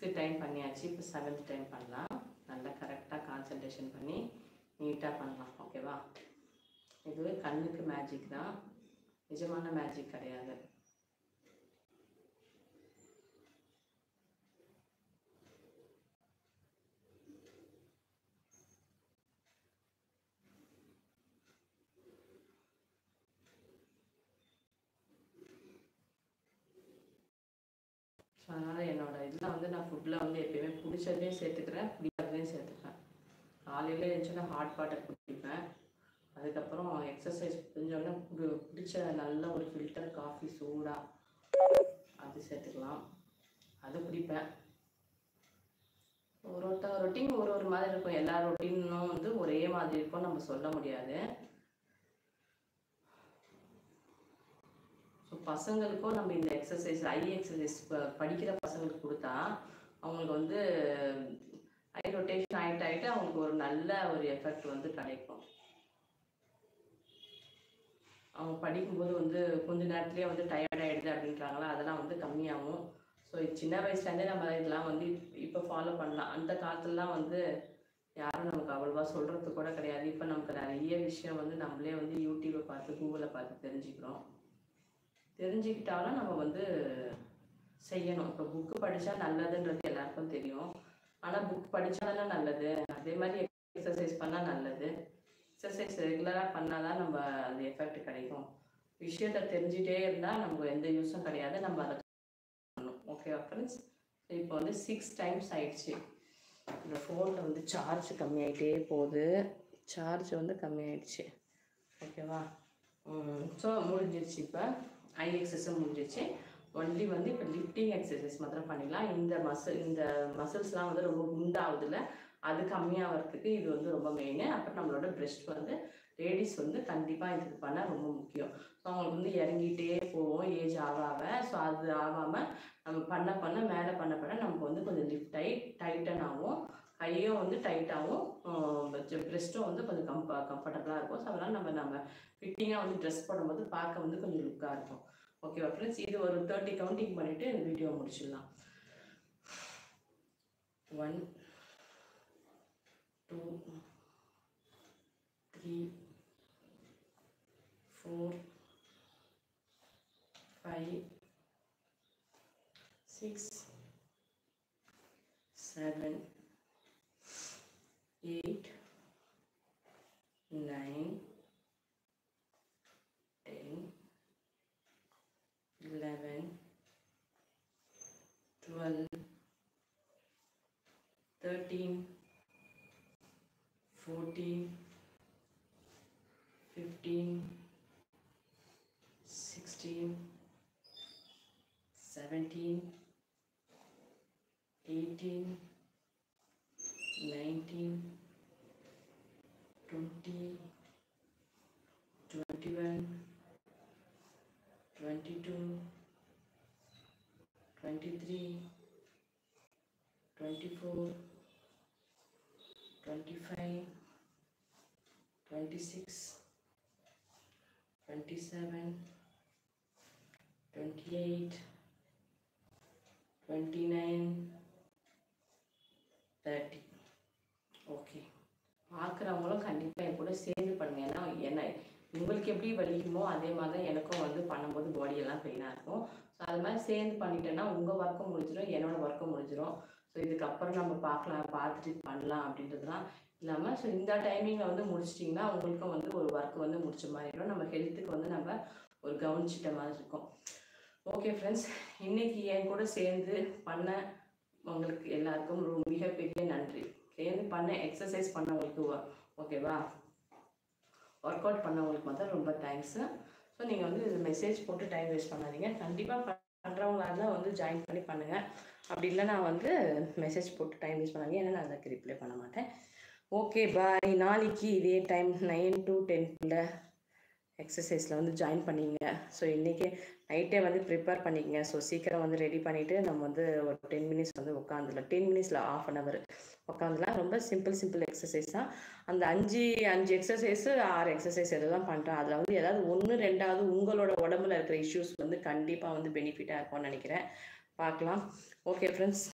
6th time பண்ணியாச்சு. இப்போ 7th time பண்ணலாம். நல்லா கரெக்டாக கான்சன்ட்ரேஷன் பண்ணி நீட்டாக பண்ணலாம். ஓகேவா? இது கண்ணுக்கு மேஜிக் தான், நிஜமான மேஜிக் கிடையாது. ஸோ அதனால் என்னோட இதில் வந்து நான் ஃபுட்டில் வந்து எப்பயுமே பிடிச்சதையும் சேர்த்துக்கிறேன், பிடிக்காததையும் சேர்த்துக்கிறேன். காலையில் எழுந்துச்சுன்னா ஹாட் வாட்டர் குடிப்பேன். அதுக்கப்புறம் எக்ஸசைஸ் முடிஞ்சோடனே பிடிச்ச நல்ல ஒரு ஃபில்டர் காஃபி சூடாக அது சேர்த்துக்கலாம், அது குடிப்பேன். ஒரு ரொட்டீன் ஒரு மாதிரி இருக்கும். எல்லா ரொட்டீனும் வந்து ஒரே மாதிரி இருக்கும், நம்ம சொல்ல முடியாது. ஸோ பசங்களுக்கும் நம்ம இந்த எக்ஸசைஸ் ஐ எக்ஸசைஸ் படிக்கிற பசங்களுக்கு கொடுத்தா அவங்களுக்கு வந்து ஐ ரொட்டேஷன் ஆகிட்டு அவங்களுக்கு ஒரு நல்ல ஒரு எஃபெக்ட் வந்து கிடைக்கும். அவங்க படிக்கும்போது வந்து கொஞ்ச நேரத்துலேயே வந்து டயர்ட் ஆகிடுது அப்படின்றாங்களா, அதெல்லாம் வந்து கம்மியாகும். ஸோ சின்ன வயசுலேருந்தே நம்ம இதெல்லாம் வந்து இப்போ ஃபாலோ பண்ணலாம். அந்த காலத்துலலாம் வந்து யாரும் நமக்கு அவ்வளோவா சொல்கிறது கூட கிடையாது. இப்போ நமக்கு நிறைய விஷயம் வந்து நம்மளே வந்து யூடியூப்பை பார்த்து கூகுளில் பார்த்து தெரிஞ்சுக்கிறோம். தெரிஞ்சுக்கிட்டாலும் நம்ம வந்து செய்யணும். இப்போ புக்கு படித்தா நல்லதுன்றது எல்லாருக்கும் தெரியும். ஆனால் புக் படித்தாலும் நல்லது, அதே மாதிரி எக்ஸசைஸ் பண்ணால் நல்லது. எக்ஸசைஸ் ரெகுலராக பண்ணால் தான் நம்ம அந்த எஃபெக்ட் கிடைக்கும். விஷயத்தை தெரிஞ்சுட்டே இருந்தால் நமக்கு எந்த யூஸும் கிடையாது. நம்ம அதை பண்ணணும். ஓகேவா ஃப்ரெண்ட்ஸ்? இப்போ வந்து 6 டைம்ஸ் ஆயிடுச்சு. இந்த ஃபோனில் வந்து சார்ஜ் கம்மியாகிட்டே போகுது. சார்ஜ் வந்து கம்மியாயிடுச்சு. ஓகேவா? ஸோ முடிஞ்சிருச்சு. இப்போ ஐ எக்ஸசைஸும் முடிஞ்சிச்சு. ஒன்லி வந்து இப்போ லிஃப்டிங் எக்ஸசைஸ் மாத்திரம் பண்ணிடலாம். இந்த மசில்ஸ்லாம் வந்து ரொம்ப குண்டாகுதுல, அது கம்மியாகிறதுக்கு இது வந்து ரொம்ப மெயின். அப்புறம் நம்மளோட பிரெஸ்ட் வந்து லேடிஸ் வந்து கண்டிப்பாக இது பண்ணால் ரொம்ப முக்கியம். ஸோ அவங்களுக்கு வந்து இறங்கிட்டே போவோம் ஏஜ் ஆக. ஸோ அது ஆகாமல் நம்ம பண்ண மேலே பண்ண நமக்கு வந்து கொஞ்சம் டைட்டன் ஆகும். கையும் வந்து டைட்டாகவும், பிரெஸ்ட்டும் வந்து கொஞ்சம் கம்ஃபர்டபுளாக இருக்கும். ஸோ அதனால் நம்ம ஃபிட்டிங்காக வந்து ட்ரெஸ் போடும்போது பார்க்க வந்து கொஞ்சம் லுக்காக இருக்கும். ஓகேவா ஃப்ரெண்ட்ஸ்? இது ஒரு 30 கவுண்டிங் பண்ணிவிட்டு இந்த வீடியோ முடிச்சிடலாம். 1 2 3 4 5 6 7 8 9 10 11 12 13 14 15 16 17 18 19 20 21 22 23 24 25 26 27 28 29 30. ஓகே, பார்க்குறவங்களும் கண்டிப்பாக என் கூட சேர்ந்து பண்ணுங்க. ஏன்னா என்ன உங்களுக்கு எப்படி வலிக்குமோ அதே மாதிரி தான் எனக்கும் வந்து பண்ணும்போது பாடியெல்லாம் பெயினாக இருக்கும். ஸோ அது மாதிரி சேர்ந்து பண்ணிட்டேன்னா உங்கள் ஒர்க்கும் முடிஞ்சிடும், என்னோடய ஒர்க்கும் முடிஞ்சிடும். ஸோ இதுக்கப்புறம் நம்ம பார்த்துட்டு பண்ணலாம் அப்படின்றதுலாம் இல்லாமல், ஸோ இந்த டைமிங்கில் வந்து முடிச்சிட்டிங்கன்னா உங்களுக்கும் வந்து ஒரு ஒர்க் வந்து முடிச்ச மாதிரி இருக்கும். நம்ம ஹெல்த்துக்கு வந்து நம்ம ஒரு கவனிச்சிட்ட மாதிரி இருக்கும். ஓகே ஃப்ரெண்ட்ஸ், இன்றைக்கி என் கூட சேர்ந்து பண்ண உங்களுக்கு எல்லாருக்கும் மிகப்பெரிய நன்றி. சேர்ந்து பண்ண எக்ஸசைஸ் பண்ணவங்களுக்கு ஓகேவா, ஒர்க் அவுட் பண்ணவங்களுக்கு மட்டும் ரொம்ப தேங்க்ஸு. ஸோ நீங்கள் வந்து இது மெசேஜ் போட்டு டைம் வேஸ்ட் பண்ணாதீங்க. கண்டிப்பாக பண்ணுறவங்களால வந்து ஜாயின் பண்ணி பண்ணுங்கள். அப்படி இல்லை நான் வந்து மெசேஜ் போட்டு டைம் வேஸ்ட் பண்ணாதீங்க, ஏன்னா நான் அதுக்கு ரிப்ளை பண்ண மாட்டேன். Okay bye. நாளைக்கு இதே டைம் 9 to 10 எக்ஸசைஸில் வந்து ஜாயின் பண்ணிங்க. ஸோ இன்றைக்கி நைட்டே வந்து ப்ரிப்பேர் பண்ணிக்கங்க. ஸோ சீக்கிரம் வந்து ரெடி பண்ணிவிட்டு நம்ம வந்து ஒரு 10 மினிட்ஸ் வந்து உட்காந்துலாம், 10 மினிட்ஸில் ½ அன் ஹவர் உட்காந்துலாம். ரொம்ப சிம்பிள் எக்ஸசைஸ் தான். அந்த 5 எக்ஸசைஸு 6 எக்ஸசைஸ் எதுவும் பண்ணுறேன். அதில் வந்து ஏதாவது 1 2வது உங்களோட உடம்புல இருக்கிற இஷ்யூஸ் வந்து கண்டிப்பாக வந்து பெனிஃபிட்டாக இருக்கும்னு நினைக்கிறேன். பார்க்கலாம். Okay friends.